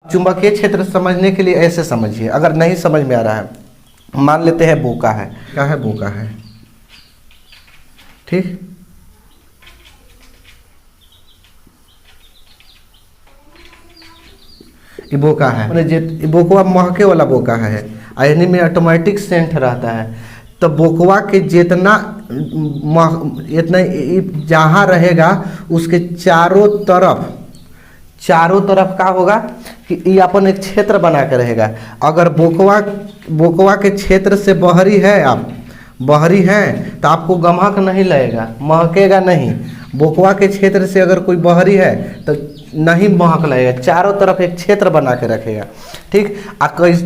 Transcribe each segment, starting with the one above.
चुंबकीय क्षेत्र समझने के लिए ऐसे समझिए, अगर नहीं समझ में आ रहा है, मान लेते हैं बोका है, क्या है, बोका है, ठीक। ये बोका है, बोकवा महके वाला बोका है, यानी में ऑटोमेटिक सेंट रहता है। तो बोकवा के जितना इतना जहाँ रहेगा उसके चारों तरफ का होगा कि ये अपन एक क्षेत्र बना के रहेगा। अगर बोकवा के क्षेत्र से बहरी है, आप बहरी हैं तो आपको गमक नहीं लगेगा, महकेगा नहीं। बोकवा के क्षेत्र से अगर कोई बहरी है तो नहीं महक लगेगा, चारों तरफ एक क्षेत्र बना के रखेगा, ठीक।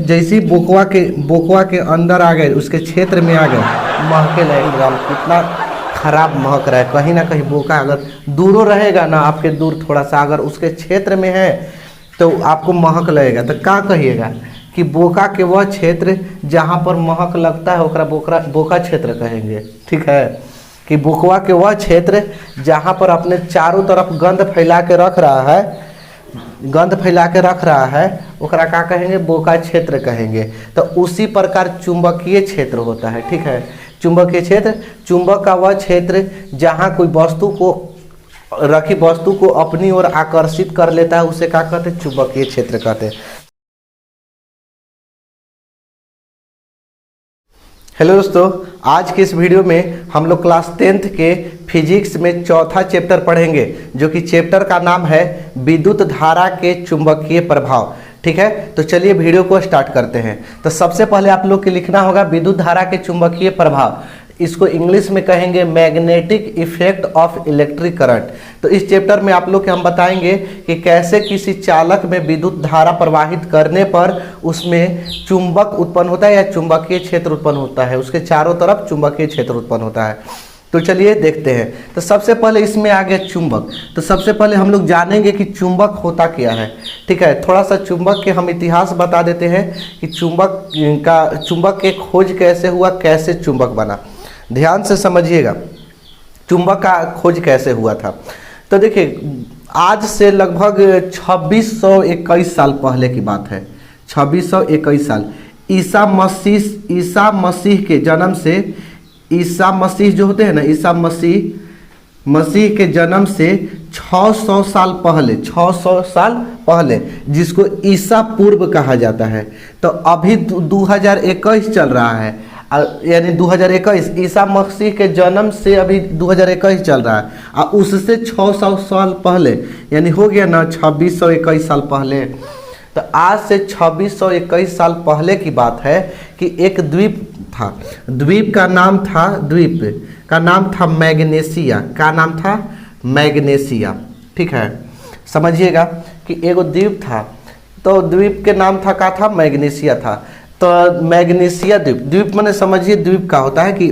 जैसे बोकवा के अंदर आ गए, उसके क्षेत्र में आ गए, महके लगेगा। कितना खराब महक रहा है, कहीं ना कहीं बोका अगर दूरों रहेगा ना, आपके दूर थोड़ा सा अगर उसके क्षेत्र में है तो आपको महक लगेगा। तो क्या कहिएगा कि बोका के वह क्षेत्र जहाँ पर महक लगता है ओकरा बोका क्षेत्र कहेंगे, ठीक है। कि बोकवा के वह क्षेत्र जहाँ पर अपने चारों तरफ गंध फैला के रख रहा है ओकरा का कहेंगे, बोका क्षेत्र कहेंगे। तो उसी प्रकार चुंबकीय क्षेत्र होता है, ठीक है। चुंबकीय क्षेत्र, चुंबक का वह क्षेत्र जहाँ कोई वस्तु को अपनी ओर आकर्षित कर लेता है, उसे क्या कहते हैं, चुंबकीय क्षेत्र कहते हैं। हेलो दोस्तों, आज के इस वीडियो में हम लोग क्लास 10th के फिजिक्स में चौथा चैप्टर पढ़ेंगे, जो कि चैप्टर का नाम है विद्युत धारा के चुंबकीय प्रभाव, ठीक है। तो चलिए वीडियो को स्टार्ट करते हैं। तो सबसे पहले आप लोग को लिखना होगा विद्युत धारा के चुंबकीय प्रभाव, इसको इंग्लिश में कहेंगे magnetic effect of electric current. तो इस चैप्टर में आप लोग के हम बताएंगे कि कैसे किसी चालक में विद्युत धारा प्रवाहित करने पर उसमें चुंबक उत्पन्न होता है या चुंबकीय क्षेत्र उत्पन्न होता है, उसके चारों तरफ चुंबकीय क्षेत्र उत्पन्न होता है। तो चलिए देखते हैं। तो सबसे पहले इसमें आ गया चुंबक। तो सबसे पहले हम लोग जानेंगे कि चुंबक होता क्या है, ठीक है। थोड़ा सा चुंबक के हम इतिहास बता देते हैं कि चुंबक के खोज कैसे हुआ, कैसे चुंबक बना। ध्यान से समझिएगा चुंबक का खोज कैसे हुआ था। तो देखिए, आज से लगभग 2621 साल पहले की बात है। 2621 साल ईसा मसीह के जन्म से, ईसा मसीह जो होते हैं ना, ईसा मसीह के जन्म से 600 साल पहले जिसको ईसा पूर्व कहा जाता है। तो अभी 2021 चल रहा है, यानी 2021 ईसा मसीह के जन्म से अभी 2021 चल रहा है, और उससे 600 साल पहले यानी हो गया ना 2621 साल पहले। तो आज से 2621 साल पहले की बात है कि एक द्वीप था, द्वीप का नाम था मैग्नेशिया। का नाम था? मैग्नेशिया, ठीक है। समझिएगा कि एगो द्वीप था, तो द्वीप के नाम था, का था? मैग्नेशिया था। तो मैग्नेशिया द्वीप माने समझिए द्वीप का होता है कि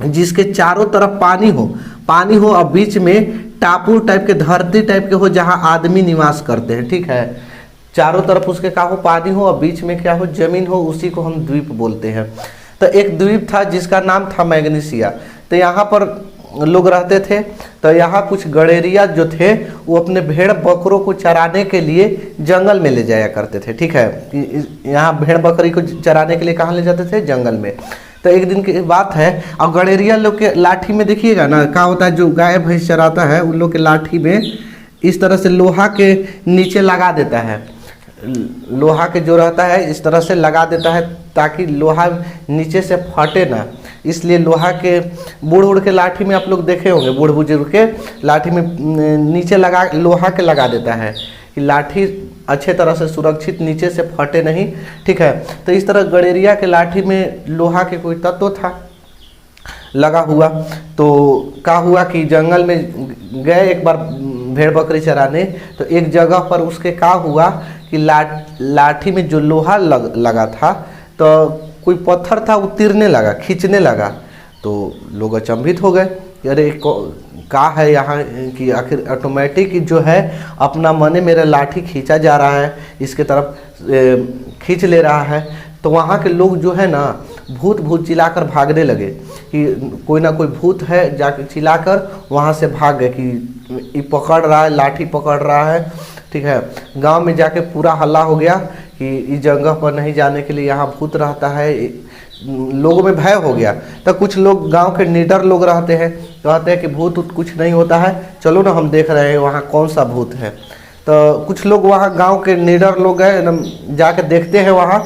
जिसके चारों तरफ पानी हो और बीच में टापू टाइप के, धरती टाइप के हो जहां आदमी निवास करते हैं, ठीक है। चारों तरफ उसके का हो, पानी हो और बीच में क्या हो, जमीन हो, उसी को हम द्वीप बोलते हैं। तो एक द्वीप था जिसका नाम था मैग्नेशिया। तो यहाँ पर लोग रहते थे। तो यहाँ कुछ गडेरिया जो थे वो अपने भेड़ बकरों को चराने के लिए जंगल में ले जाया करते थे, ठीक है। यहाँ भेड़ बकरी को चराने के लिए कहाँ ले जाते थे? जंगल में। तो एक दिन की बात है, और गडेरिया लोग के लाठी में देखिएगा ना, क्या होता है, जो गाय भैंस चराता है उन लोग के लाठी में इस तरह से लोहा के नीचे लगा देता है, लोहा के जो रहता है इस तरह से लगा देता है ताकि लोहा नीचे से फटे ना। इसलिए लोहा के बूढ़ के लाठी में आप लोग देखे होंगे, बूढ़ बुजुर्ग के लाठी में नीचे लोहा के लगा देता है कि लाठी अच्छे तरह से सुरक्षित नीचे से फटे नहीं, ठीक है। तो इस तरह गडेरिया के लाठी में लोहा के कोई तत्व था लगा हुआ। तो क्या हुआ कि जंगल में गए एक बार भेड़ बकरी चराने, तो एक जगह पर उसके क्या हुआ कि लाठी में जो लोहा लगा था, तो कोई पत्थर था उतरने लगा, खींचने लगा। तो लोग अचंभित हो गए, अरे क्या है यहाँ कि आखिर ऑटोमेटिक जो है अपना मने मेरा लाठी खींचा जा रहा है, इसके तरफ खींच ले रहा है। तो वहाँ के लोग जो है ना भूत भूत चिल्लाकर भागने लगे कि कोई ना कोई भूत है, जाकर चिल्लाकर वहाँ से भाग गए कि ये पकड़ रहा है, लाठी पकड़ रहा है। ठीक है, गांव में जाके पूरा हल्ला हो गया कि इस जगह पर नहीं जाने के लिए, यहाँ भूत रहता है। लोगों में भय हो गया। तो कुछ लोग गांव के निडर लोग रहते हैं, कहते हैं कि भूत कुछ नहीं होता है, चलो ना हम देख रहे हैं वहाँ कौन सा भूत है। तो कुछ लोग वहाँ गांव के निडर लोग हैं, जाके देखते हैं वहाँ।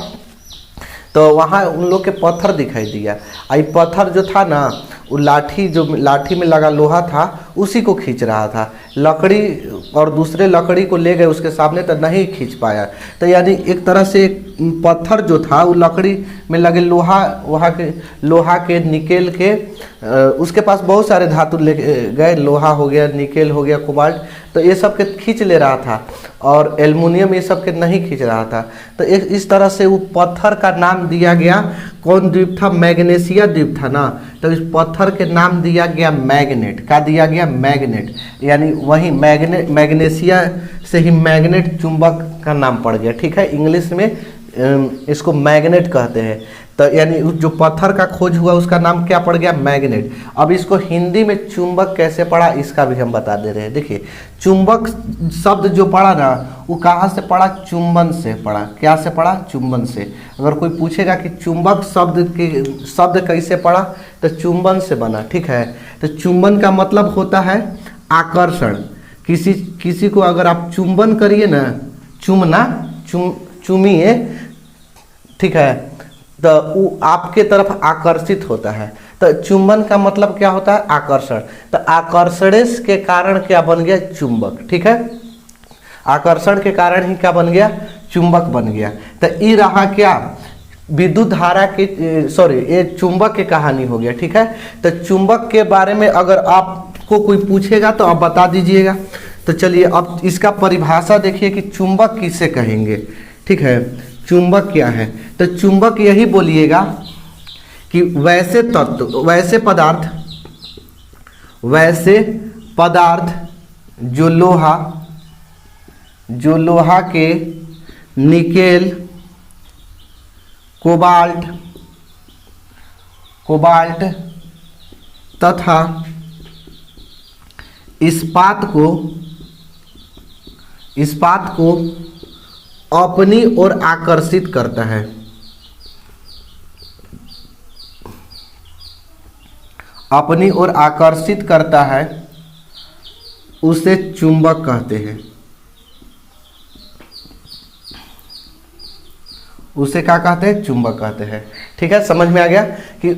तो वहाँ उन लोग के पत्थर दिखाई दिया। आई पत्थर जो था ना, वो लाठी में लगा लोहा था, उसी को खींच रहा था। लकड़ी और दूसरे लकड़ी को ले गए उसके सामने, तो नहीं खींच पाया। तो यानी एक तरह से पत्थर जो था वो लकड़ी में लगे लोहा के निकेल के, उसके पास बहुत सारे धातु ले गए, लोहा हो गया, निकेल हो गया, कोबाल्ट, तो ये सब के खींच ले रहा था और एल्युमिनियम ये सब के नहीं खींच रहा था। तो इस तरह से वो पत्थर का नाम दिया गया, कौन द्वीप था? मैग्नेशिया द्वीप था ना। तो इस पत्थर के नाम दिया गया मैग्नेट। का दिया गया? मैग्नेट। यानी वही मैग्नेशिया से ही मैग्नेट चुंबक का नाम पड़ गया। ठीक है, इंग्लिश में इसको मैग्नेट कहते हैं। तो यानी जो पत्थर का खोज हुआ उसका नाम क्या पड़ गया? मैग्नेट। अब इसको हिंदी में चुंबक कैसे पड़ा इसका भी हम बता दे रहे हैं। देखिए, चुंबक शब्द जो पड़ा ना, वो कहाँ से पड़ा? चुंबन से पड़ा। क्या से पड़ा? चुंबन से। अगर कोई पूछेगा कि चुंबक शब्द कैसे पड़ा, तो चुंबन से बना। ठीक है, तो चुंबन का मतलब होता है आकर्षण। किसी को अगर आप चुंबन करिए ना, चूमिए, ठीक है, तो वो आपके तरफ आकर्षित होता है। तो चुंबन का मतलब क्या होता है? आकर्षण। तो आकर्षण के कारण क्या बन गया? चुंबक। ठीक है, आकर्षण के कारण ही क्या बन गया? चुंबक बन गया। तो ये रहा क्या? विद्युत धारा के, ये चुंबक की कहानी हो गया। ठीक है, तो चुंबक के बारे में अगर आपको कोई पूछेगा तो आप बता दीजिएगा। तो चलिए अब इसका परिभाषा देखिए कि चुंबक किसे कहेंगे। ठीक है, चुंबक क्या है? तो चुंबक यही बोलिएगा कि वैसे तत्व, वैसे पदार्थ जो लोहा के, निकेल, कोबाल्ट तथा इस्पात को अपनी ओर आकर्षित करता है। अपनी ओर आकर्षित करता है, उसे चुंबक कहते हैं। उसे क्या कहते हैं? चुंबक कहते हैं। ठीक है, समझ में आ गया कि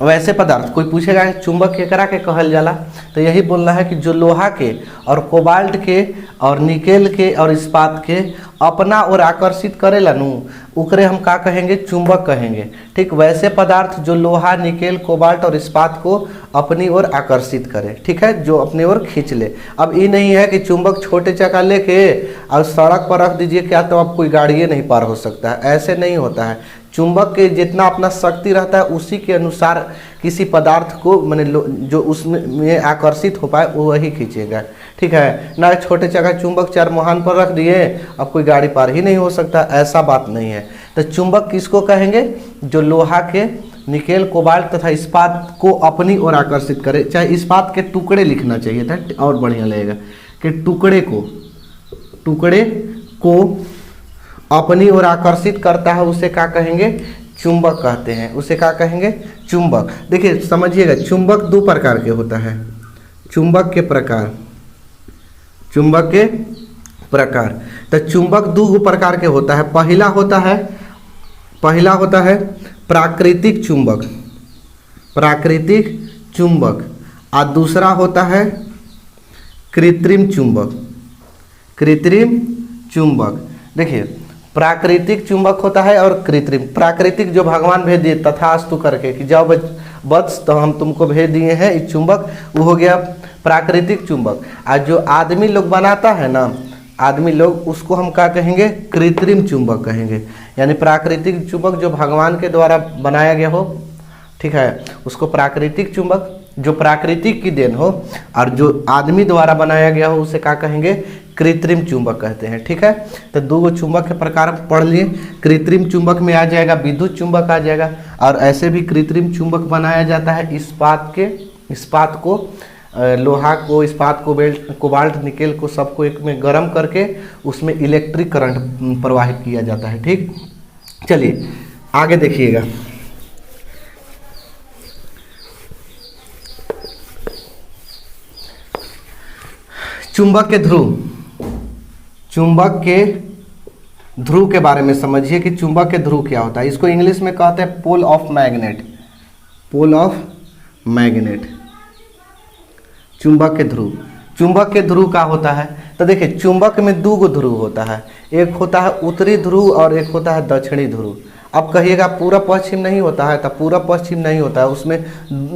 वैसे पदार्थ, कोई पूछेगा कि चुंबक केकरा के कहल जाला, तो यही बोलना है कि जो लोहा के और कोबाल्ट के और निकेल के और इस्पात के अपना और आकर्षित करेला नु, उकरे हम का कहेंगे? चुंबक कहेंगे। ठीक, वैसे पदार्थ जो लोहा, निकेल, कोबाल्ट और इस्पात को अपनी ओर आकर्षित करे। ठीक है, जो अपनी ओर खींच ले। अब ये नहीं है कि चुंबक छोटे चक्का लेके और सड़क पर रख दीजिए क्या, तो अब कोई गाड़ी नहीं पार हो सकता है, ऐसे नहीं होता है। चुंबक के जितना अपना शक्ति रहता है उसी के अनुसार किसी पदार्थ को, माने जो उसमें आकर्षित हो पाए वो वही खींचेगा। ठीक है, ना छोटे चक्का चुंबक चार मुहान पर रख दिए अब कोई गाड़ी पार ही नहीं हो सकता, ऐसा बात नहीं है। तो चुंबक किसको कहेंगे? जो लोहा के, निकेल, कोबाल्ट तथा इस्पात को अपनी ओर आकर्षित करे। चाहे इस्पात के टुकड़े लिखना चाहिए था और बढ़िया लगेगा कि टुकड़े को अपनी ओर आकर्षित करता है, उसे क्या कहेंगे? चुंबक कहते हैं। उसे क्या कहेंगे? चुंबक। देखिए समझिएगा, चुंबक दो प्रकार के होता है। चुंबक के प्रकार। तो चुंबक दो प्रकार के होता है। पहला होता है प्राकृतिक चुंबक और दूसरा होता है कृत्रिम चुंबक। देखिए, प्राकृतिक चुंबक होता है और कृत्रिम। प्राकृतिक जो भगवान भेज दिए तथास्तु करके कि जाओ बस तो हम तुमको भेज दिए हैं इस चुंबक, वो हो गया प्राकृतिक चुंबक। और जो आदमी लोग बनाता है ना, आदमी लोग, उसको हम क्या कहेंगे? कृत्रिम चुंबक कहेंगे। यानी प्राकृतिक चुंबक जो भगवान के द्वारा बनाया गया हो, ठीक है, उसको प्राकृतिक चुंबक, जो प्राकृतिक की देन हो, और जो आदमी द्वारा बनाया गया हो उसे क्या कहेंगे? कृत्रिम चुंबक कहते हैं। ठीक है, तो दो गो चुंबक के प्रकार पढ़ लिए। कृत्रिम चुंबक में आ जाएगा विद्युत चुंबक आ जाएगा, और ऐसे भी कृत्रिम चुंबक बनाया जाता है इस्पात को, लोहा को, इस्पात को, बेल्ट, कोबाल्ट, निकेल को, सबको एक में गर्म करके उसमें इलेक्ट्रिक करंट प्रवाहित किया जाता है। ठीक, चलिए आगे देखिएगा। चुंबक के ध्रुव के बारे में समझिए कि चुंबक के ध्रुव क्या होता है। इसको इंग्लिश में कहते हैं पोल ऑफ मैग्नेट। चुंबक के ध्रुव का होता है, तो देखिए चुंबक में दो गो ध्रुव होता है, एक होता है उत्तरी ध्रुव और एक होता है दक्षिणी ध्रुव। अब कहिएगा पूरा पश्चिम नहीं होता है, तो पूरा पश्चिम नहीं होता है, उसमें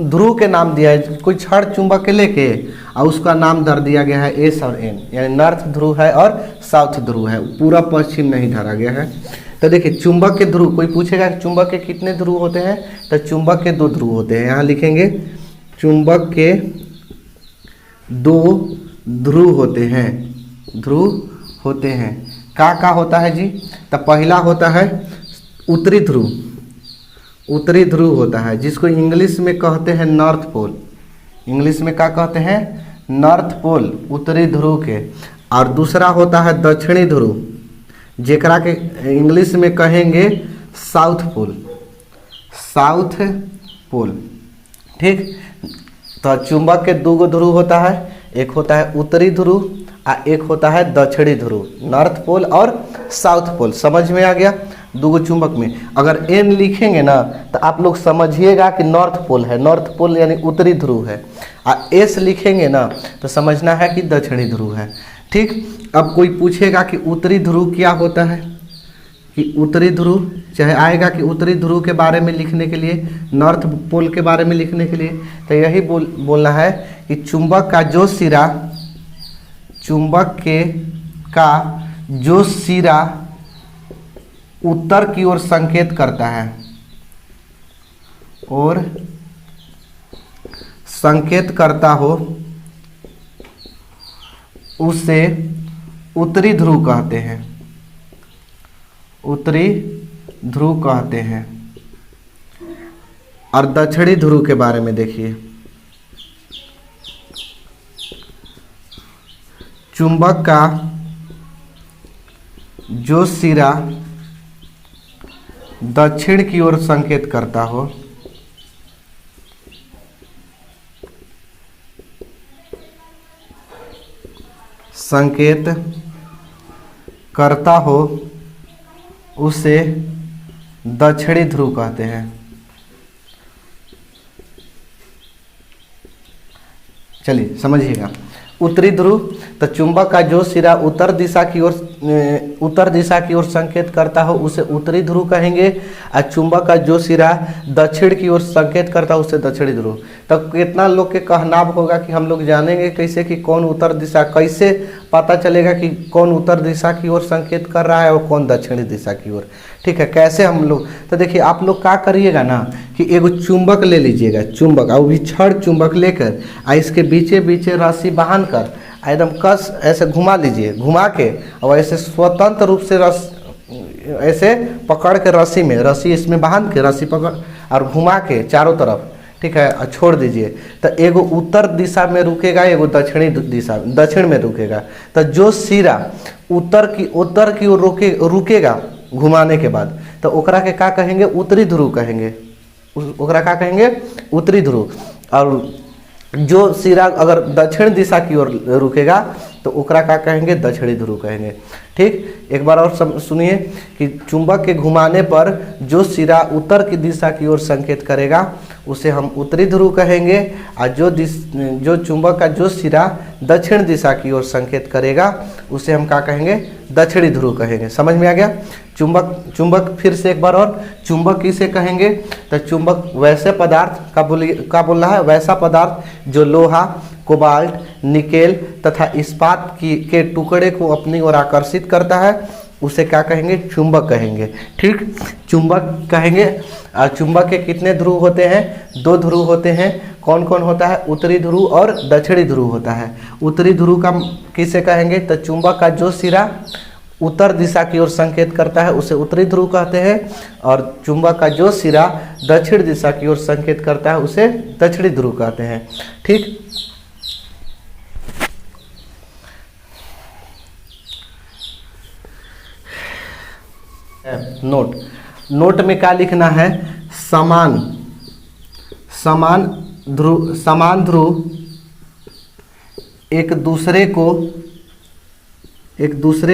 ध्रुव के नाम दिया है, कोई छड़ चुंबक के लेके और उसका नाम धर दिया गया है एस और एन, यानी नॉर्थ ध्रुव है और साउथ ध्रुव है, पूरा पश्चिम नहीं धरा गया है। तो देखिए चुंबक के ध्रुव, कोई पूछेगा कि चुंबक के कितने ध्रुव होते हैं, तो चुंबक के दो ध्रुव होते हैं। यहाँ लिखेंगे चुंबक के दो ध्रुव होते हैं। का होता है जी, तो पहला होता है उत्तरी ध्रुव होता है, जिसको इंग्लिश में कहते हैं नॉर्थ पोल। इंग्लिश में क्या कहते हैं, नॉर्थ पोल, उत्तरी ध्रुव के। और दूसरा होता है दक्षिणी ध्रुव, जेकरा के इंग्लिश में कहेंगे साउथ पोल। ठीक, तो चुंबक के दो गो ध्रुव होता है, एक होता है उत्तरी ध्रुव और एक होता है दक्षिणी ध्रुव, नॉर्थ पोल और साउथ पोल। समझ में आ गया। दो गो चुंबक में अगर एन लिखेंगे ना तो आप लोग समझिएगा कि नॉर्थ पोल है, नॉर्थ पोल यानी उत्तरी ध्रुव है, और एस लिखेंगे ना तो समझना है कि दक्षिणी ध्रुव है। ठीक, अब कोई पूछेगा कि उत्तरी ध्रुव क्या होता है, कि उत्तरी ध्रुव चाहे आएगा कि उत्तरी ध्रुव के बारे में लिखने के लिए, नॉर्थ पोल के बारे में लिखने के लिए, तो यही बोलना है कि चुंबक का जो सिरा उत्तर की ओर संकेत करता है और संकेत करता हो उसे उत्तरी ध्रुव कहते हैं। और दक्षिणी ध्रुव के बारे में देखिए, चुंबक का जो सिरा दक्षिण की ओर संकेत करता हो उसे दक्षिणी ध्रुव कहते हैं। चलिए समझिएगा। उत्तरी ध्रुव, तो चुंबक का जो सिरा उत्तर दिशा की ओर संकेत करता हो उसे उत्तरी ध्रुव कहेंगे, और चुंबक का जो सिरा दक्षिण की ओर संकेत करता हो उसे दक्षिणी ध्रुव। तो कितना लोग के कहनाम होगा कि हम लोग जानेंगे कैसे कि कौन उत्तर दिशा, कैसे पता चलेगा कि कौन उत्तर दिशा की ओर संकेत कर रहा है और कौन दक्षिणी दिशा की ओर। ठीक है, कैसे हम लोग, तो देखिए आप लोग क्या करिएगा ना कि एगो चुंबक ले लीजिएगा, चुंबक और भी छड़ चुंबक लेकर और इसके बीचे बीचे रस्सी बांध कर एकदम कस ऐसे घुमा लीजिए, घुमा के और ऐसे स्वतंत्र रूप से ऐसे पकड़ के रस्सी इसमें बांध के रस्सी पकड़ और घुमा के चारों तरफ, ठीक है, और छोड़ दीजिए। तो एगो उत्तर दिशा में रुकेगा, एगो दक्षिण में रुकेगा। तो जो सिरा उत्तर की ओर रुकेगा घुमाने के बाद, तो ओकरा के का कहेंगे, उत्तरी ध्रुव कहेंगे। ओकरा का कहेंगे, उत्तरी ध्रुव। और जो सिरा अगर दक्षिण दिशा की ओर रुकेगा तो ओकरा का कहेंगे, दक्षिणी ध्रुव कहेंगे। ठीक, एक बार और सुनिए कि चुंबक के घुमाने पर जो सिरा उत्तर की दिशा की ओर संकेत करेगा उसे हम उत्तरी ध्रुव कहेंगे, और जो चुंबक का जो सिरा दक्षिण दिशा की ओर संकेत करेगा उसे हम क्या कहेंगे, दक्षिणी ध्रुव कहेंगे। समझ में आ गया। चुंबक फिर से एक बार और, चुंबक किसे कहेंगे, तो चुंबक वैसे पदार्थ का बोल रहा है, वैसा पदार्थ जो लोहा, कोबाल्ट, निकेल तथा इस्पात के टुकड़े को अपनी ओर आकर्षित करता है, उसे क्या कहेंगे, चुंबक कहेंगे। ठीक, चुंबक कहेंगे। और चुंबक के कितने ध्रुव होते हैं, 2 ध्रुव होते हैं। कौन कौन होता है, उत्तरी ध्रुव और दक्षिणी ध्रुव होता है। उत्तरी ध्रुव का किसे कहेंगे, तो चुंबक का जो सिरा उत्तर दिशा की ओर संकेत करता है उसे उत्तरी ध्रुव कहते हैं, और चुंबक का जो सिरा दक्षिण दिशा की ओर संकेत करता है उसे दक्षिणी ध्रुव कहते हैं। ठीक, नोट में क्या लिखना है, समान ध्रुव एक दूसरे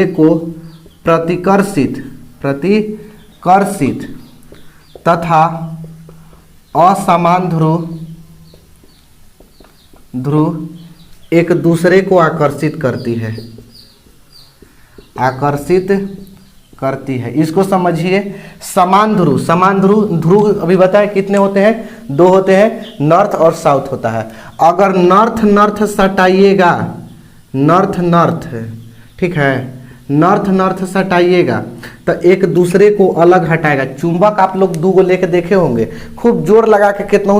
को प्रतिकर्षित तथा असमान ध्रुव एक दूसरे को आकर्षित करती है। इसको समझिए। समान ध्रुव अभी बताए कितने होते हैं, 2 होते हैं, नॉर्थ और साउथ होता है। अगर नॉर्थ सटाइएगा, नॉर्थ ठीक है, नॉर्थ सटाइएगा तो एक दूसरे को अलग हटाएगा। चुंबक आप लोग 2 को लेके देखे होंगे, खूब जोर लगा के कितना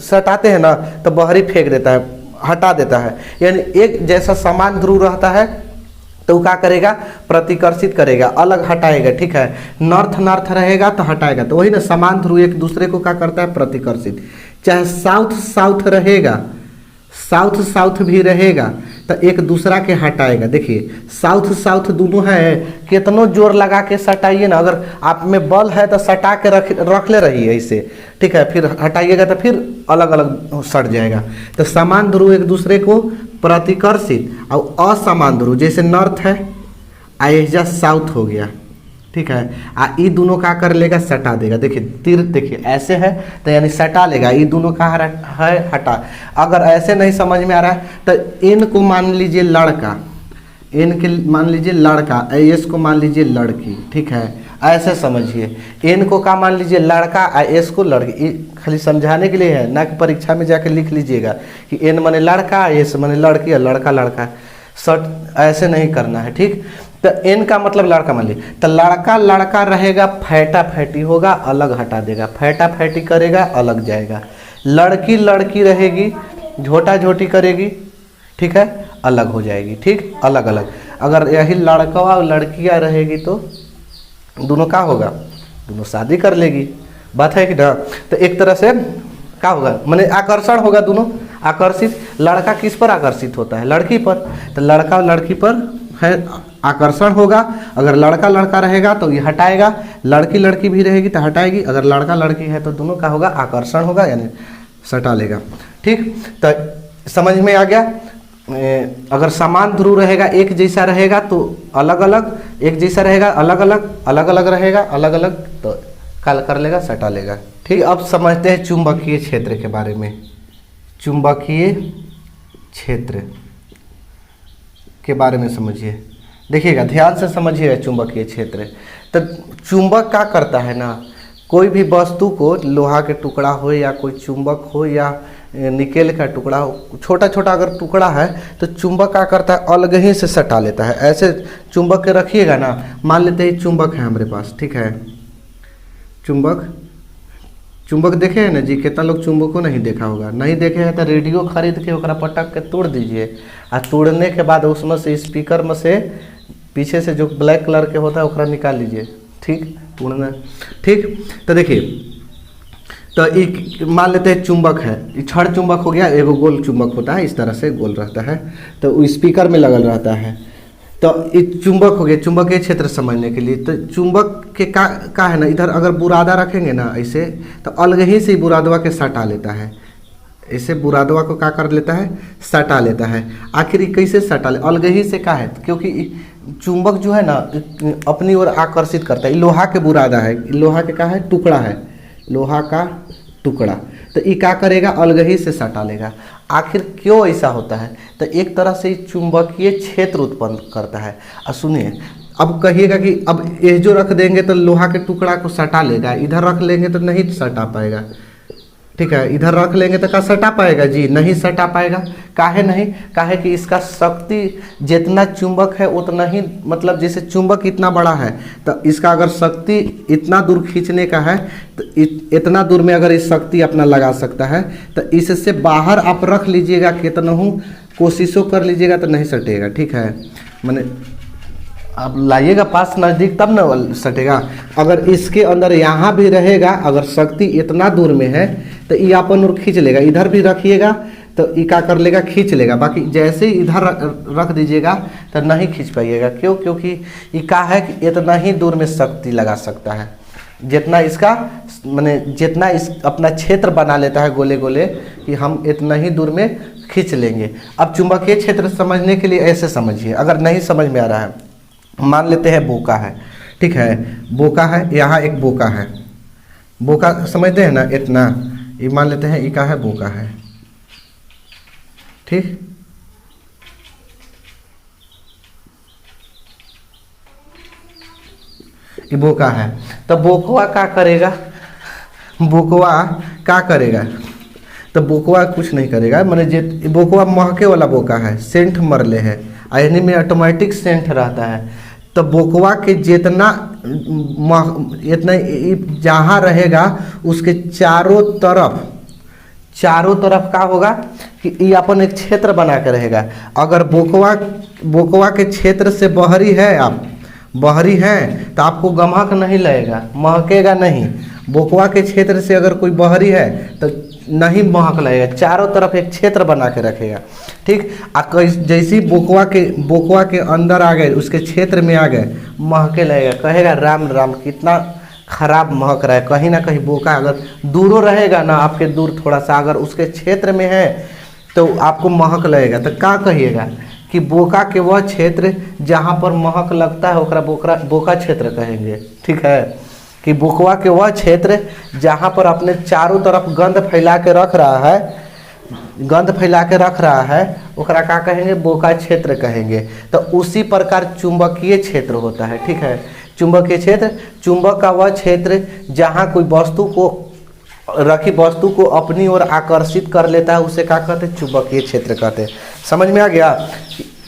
सटाते हैं ना तो बहरी फेंक देता है, हटा देता है। यानी एक जैसा समान ध्रुव रहता है तो क्या करेगा, प्रतिकर्षित करेगा, अलग हटाएगा। ठीक है, नॉर्थ रहेगा तो हटाएगा। तो वही ना, समान ध्रुव एक दूसरे को क्या करता है, प्रतिकर्षित। चाहे साउथ रहेगा, साउथ भी रहेगा तो एक दूसरा के हटाएगा। देखिए साउथ दोनों है, कितनों जोर लगा के सटाइए ना, अगर आप में बल है तो सटा के रख ले रही ऐसे। ठीक है, फिर हटाइएगा तो फिर अलग अलग सट जाएगा। तो समान ध्रुव एक दूसरे को प्रतिकर्षित, और असमान ध्रुव जैसे नॉर्थ है आइजा साउथ हो गया। ठीक है, ये दोनों का कर लेगा, सटा देगा। देखिए तीर देखिए ऐसे है तो यानी सटा लेगा, ये दोनों का है हटा। अगर ऐसे नहीं समझ में आ रहा है तो इन को मान लीजिए लड़का, इन के मान लीजिए लड़का, एस को मान लीजिए लड़की। ठीक है, ऐसे समझिए। इन को का मान लीजिए लड़का, एस को लड़की। खाली समझाने के लिए है ना, कि परीक्षा में जाकर लिख लीजिएगा कि एन माने लड़का, एस माने लड़की, और लड़का। सट ऐसे नहीं करना है। ठीक, तो एन का मतलब लड़का मान लीजिए, तो लड़का रहेगा, फैटा फैटी होगा, अलग हटा देगा, फैटा फैटी करेगा, अलग जाएगा। लड़की रहेगी, झोटा झोटी करेगी। ठीक है, अलग हो जाएगी। ठीक, अलग अलग। अगर यही लड़का और लड़कियां रहेगी तो दोनों का होगा, दोनों शादी कर लेगी। बात है कि ना। तो एक तरह से क्या होगा, माने आकर्षण होगा, दोनों आकर्षित। लड़का किस पर आकर्षित होता है, लड़की पर। तो लड़का लड़की पर है आकर्षण होगा। अगर लड़का रहेगा तो ये हटाएगा, लड़की भी रहेगी तो हटाएगी। अगर लड़की है तो दोनों का होगा आकर्षण होगा, यानी सटा लेगा। ठीक, तो समझ में आ गया। अगर समान ध्रुव रहेगा, एक जैसा रहेगा तो अलग अलग, एक जैसा रहेगा अलग अलग रहेगा, अलग अलग तो काल कर लेगा, सटा लेगा। ठीक, अब समझते हैं चुंबकीय क्षेत्र के बारे में। चुंबकीय क्षेत्र के बारे में समझिए। देखिएगा, ध्यान से समझिएगा चुंबकीय क्षेत्र। तो चुंबक क्या करता है ना, कोई भी वस्तु को, लोहा के टुकड़ा हो या कोई चुंबक हो या निकेल का टुकड़ा हो, छोटा छोटा अगर टुकड़ा है तो चुंबक क्या करता है, अलग ही से सटा लेता है। ऐसे चुंबक के रखिएगा ना, मान लेते हैं चुंबक है हमारे पास। ठीक है, चुंबक देखे हैं ना जी, कितना लोग चुंबक को नहीं देखा होगा। नहीं देखे हैं तो रेडियो खरीद के ओकरा पटक के तोड़ दीजिए, और तोड़ने के बाद उसमें से स्पीकर में से पीछे से जो ब्लैक कलर के होता है ओकरा निकाल लीजिए। ठीक, तोड़ना। ठीक, तो देखिए, तो एक मान लेते हैं चुंबक है, छड़ चुंबक हो गया, एगो गोल चुंबक होता है, इस तरह से गोल रहता है, तो वो स्पीकर में लगल रहता है। तो ये चुंबक हो गया, चुंबकीय क्षेत्र समझने के लिए। तो चुंबक के का है ना, इधर अगर बुरादा रखेंगे ना ऐसे, तो अलग ही से बुरादवा के सटा लेता है। ऐसे बुरादवा को क्या कर लेता है, सटा लेता है। आखिर ये कैसे सटा ले, अलग ही से का है, क्योंकि चुंबक जो है ना अपनी ओर आकर्षित करता है। लोहा के बुरादा है, लोहा के का है, टुकड़ा है, लोहा का टुकड़ा। तो ये क्या करेगा, अलग ही से सटा लेगा। आखिर क्यों ऐसा होता है, तो एक तरह से चुंबकीय क्षेत्र उत्पन्न करता है। और सुनिए, अब कहिएगा कि अब ये जो रख देंगे तो लोहा के टुकड़ा को सटा लेगा, इधर रख लेंगे तो नहीं सटा पाएगा। ठीक है, इधर रख लेंगे तो क्या सटा पाएगा जी? नहीं सटा पाएगा। काहे नहीं? काहे कि इसका शक्ति जितना चुंबक है उतना ही, मतलब जैसे चुंबक इतना बड़ा है तो इसका अगर शक्ति इतना दूर खींचने का है तो इतना दूर में अगर इस शक्ति अपना लगा सकता है, तो इससे बाहर आप रख लीजिएगा, कितना हूँ कोशिशों कर लीजिएगा तो नहीं सटेगा। ठीक है, मैंने आप लाइएगा पास नज़दीक तब ना सटेगा। अगर इसके अंदर यहाँ भी रहेगा, अगर शक्ति इतना दूर में है तो ये अपन और खींच लेगा। इधर भी रखिएगा तो ये क्या कर लेगा? खींच लेगा। बाकी जैसे ही इधर रख दीजिएगा तो नहीं खींच पाइएगा। क्यों? क्योंकि ये क्या है कि इतना ही दूर में शक्ति लगा सकता है, जितना इसका माने जितना इस अपना क्षेत्र बना लेता है गोले गोले, कि हम इतना ही दूर में खींच लेंगे। अब चुंबकीय क्षेत्र समझने के लिए ऐसे समझिए, अगर नहीं समझ में आ रहा है, मान लेते हैं बोका है। ठीक है, बोका है, यहाँ एक बोका है। बोका समझते हैं ना, इतना ये मान लेते हैं, ये क्या है? बोका है। ठीक, ये बोका है। तो बोकवा क्या करेगा? बोकवा क्या करेगा? तो बोकवा कुछ नहीं करेगा। मैंने बोकवा महके वाला बोका है, सेंट मरले है, यानी में ऑटोमेटिक सेंट रहता है। तो बोकवा के जितना इतना जहाँ रहेगा उसके चारों तरफ क्या होगा कि ये अपन एक क्षेत्र बना के रहेगा। अगर बोकवा के क्षेत्र से बहरी है, आप बहरी हैं तो आपको गमक नहीं लगेगा, महकेगा नहीं। बोकवा के क्षेत्र से अगर कोई बहरी है तो नहीं महक लगेगा, चारों तरफ एक क्षेत्र बना के रखेगा। ठीक, जैसे ही बोकवा के अंदर आ गए, उसके क्षेत्र में आ गए, महके लगेगा, कहेगा राम राम कितना खराब महक रहा है। कहीं ना कहीं बोका अगर दूरों रहेगा ना, आपके दूर थोड़ा सा, अगर उसके क्षेत्र में है तो आपको महक लगेगा। तो क्या कहिएगा कि बोका के वह क्षेत्र जहाँ पर महक लगता है ओकरा बोका क्षेत्र कहेंगे। ठीक है, कि बोकवा के वह क्षेत्र जहाँ पर अपने चारों तरफ गंध फैला के रख रहा है ओकरा का कहेंगे? बोका क्षेत्र कहेंगे। तो उसी प्रकार चुंबकीय क्षेत्र होता है। ठीक है, चुंबकीय क्षेत्र, चुंबक का वह क्षेत्र जहाँ कोई वस्तु को अपनी ओर आकर्षित कर लेता है, उसे क्या कहते हैं? चुंबकीय क्षेत्र कहते हैं। समझ में आ गया?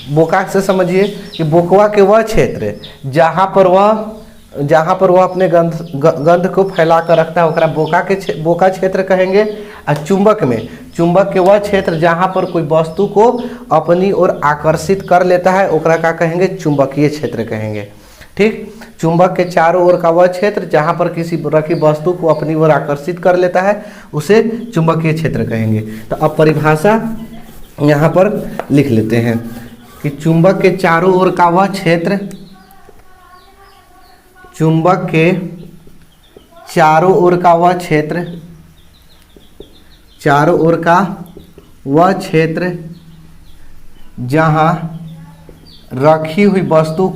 बोका से समझिए कि बोकवा के वह क्षेत्र जहाँ पर वह अपने गंध को फैला कर रखता है ओकरा बोका क्षेत्र कहेंगे। और चुंबक के वह क्षेत्र जहाँ पर कोई वस्तु को अपनी ओर आकर्षित कर लेता है ओकरा का कहेंगे? चुंबकीय क्षेत्र कहेंगे। ठीक, चुंबक के चारों ओर का वह क्षेत्र जहाँ पर किसी रखी वस्तु को अपनी ओर आकर्षित कर लेता है उसे चुंबकीय क्षेत्र कहेंगे। तो अब परिभाषा यहाँ पर लिख लेते हैं कि चुंबक के चारों ओर का वह क्षेत्र, चुंबक के चारों ओर का वह क्षेत्र, चारों ओर का वह क्षेत्र जहाँ रखी वस्तु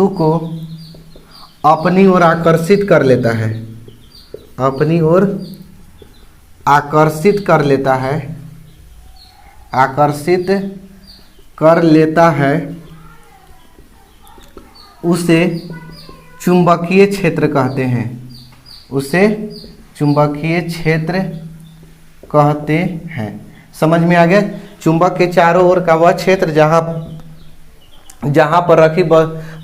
को अपनी ओर आकर्षित कर लेता है, अपनी ओर आकर्षित कर लेता है, उसे चुंबकीय क्षेत्र कहते हैं। उसे चुंबकीय क्षेत्र कहते हैं। समझ में आ गया? चुंबक के चारों ओर का वह क्षेत्र जहाँ पर रखी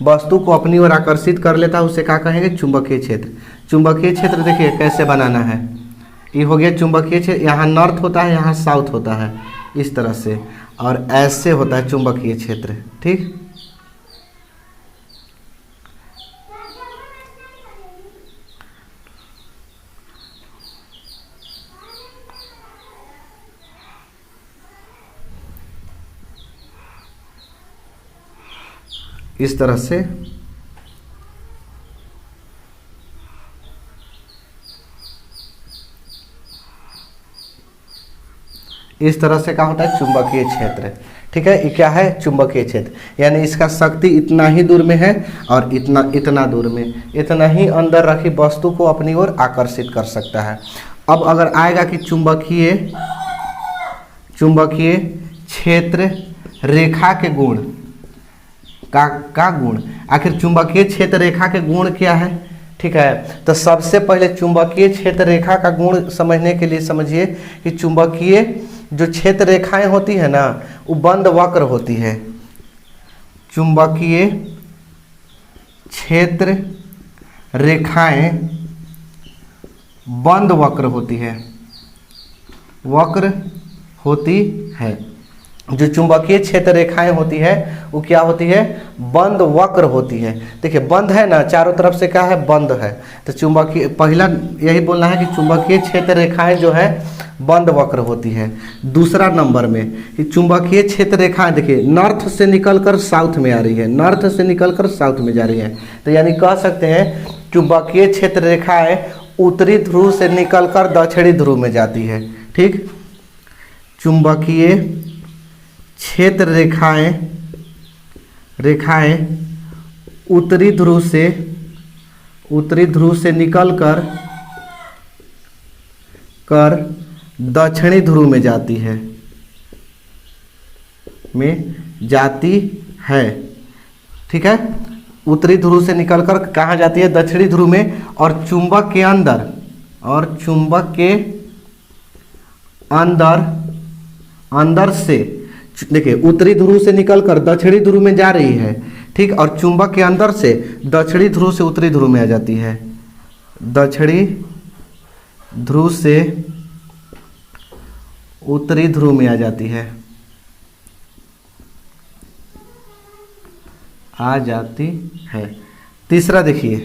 वस्तु को अपनी ओर आकर्षित कर लेता है उसे क्या कहेंगे? चुंबकीय क्षेत्र। चुंबकीय क्षेत्र देखिए कैसे बनाना है। ये हो गया चुंबकीय क्षेत्र, यहाँ नॉर्थ होता है, यहाँ साउथ होता है, इस तरह से, और ऐसे होता है चुंबकीय क्षेत्र। ठीक, इस तरह से क्या होता है? चुंबकीय क्षेत्र। ठीक है, ये क्या है? चुंबकीय क्षेत्र, यानी इसका शक्ति इतना ही दूर में है और इतना दूर में, इतना ही अंदर रखी वस्तु को अपनी ओर आकर्षित कर सकता है। अब अगर आएगा कि चुंबकीय क्षेत्र रेखा के गुण का गुण, आखिर चुंबकीय क्षेत्र रेखा के गुण क्या है? ठीक है। तो सबसे पहले चुंबकीय क्षेत्र रेखा का गुण समझने के लिए समझिए कि चुंबकीय जो क्षेत्र रेखाएं होती है ना वो बंद वक्र होती है। चुंबकीय क्षेत्र रेखाएं बंद वक्र होती है, वक्र होती है। जो चुंबकीय क्षेत्र रेखाएं होती है वो क्या होती है, बंद वक्र होती है। देखिए बंद है ना, चारों तरफ से क्या है, बंद है। तो चुंबकीय, पहला यही बोलना है कि चुंबकीय क्षेत्र रेखाएं जो है बंद वक्र होती है। दूसरा नंबर में कि चुंबकीय क्षेत्र रेखाएं देखिए नॉर्थ से निकलकर साउथ में आ रही है, नॉर्थ से निकलकर साउथ में जा रही है। तो यानी कह सकते हैं चुंबकीय क्षेत्र रेखाएं उत्तरी ध्रुव से निकलकर दक्षिणी ध्रुव में जाती है। ठीक, चुंबकीय क्षेत्र रेखाएं उत्तरी ध्रुव से निकलकर दक्षिणी ध्रुव में जाती है, ठीक है। उत्तरी ध्रुव से निकलकर कहाँ जाती है, दक्षिणी ध्रुव में। और चुंबक के अंदर से देखिए उत्तरी ध्रुव से निकलकर दक्षिणी ध्रुव में जा रही है, ठीक। और चुंबक के अंदर से दक्षिणी ध्रुव से उत्तरी ध्रुव में आ जाती है, दक्षिणी ध्रुव से उत्तरी ध्रुव में आ जाती है, तीसरा देखिए,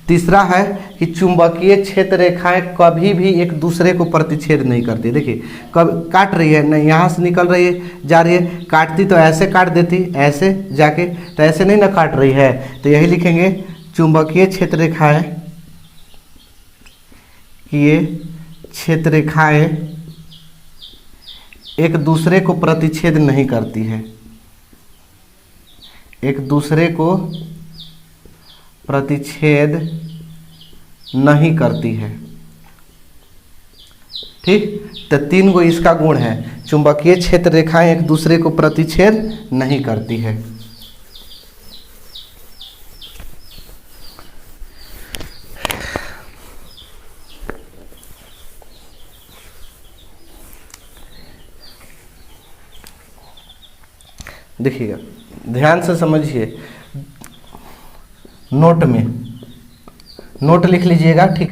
तीसरा है कि चुंबकीय क्षेत्र रेखाएं कभी भी एक दूसरे को प्रतिच्छेद नहीं करती। देखिए कब काट रही है ना, यहाँ से निकल रही है जा रही है, काटती तो ऐसे काट देती ऐसे जाके, तो ऐसे नहीं ना काट रही है। तो यही लिखेंगे चुंबकीय क्षेत्र रेखाएं कि ये क्षेत्र रेखाएं एक दूसरे को प्रतिच्छेद नहीं करती है, एक दूसरे को प्रतिच्छेद नहीं करती है, ठीक। तो 3 गो इसका गुण है, चुंबकीय क्षेत्र रेखाएं एक दूसरे को प्रतिच्छेद नहीं करती है। देखिएगा ध्यान से समझिए, नोट लिख लीजिएगा, ठीक।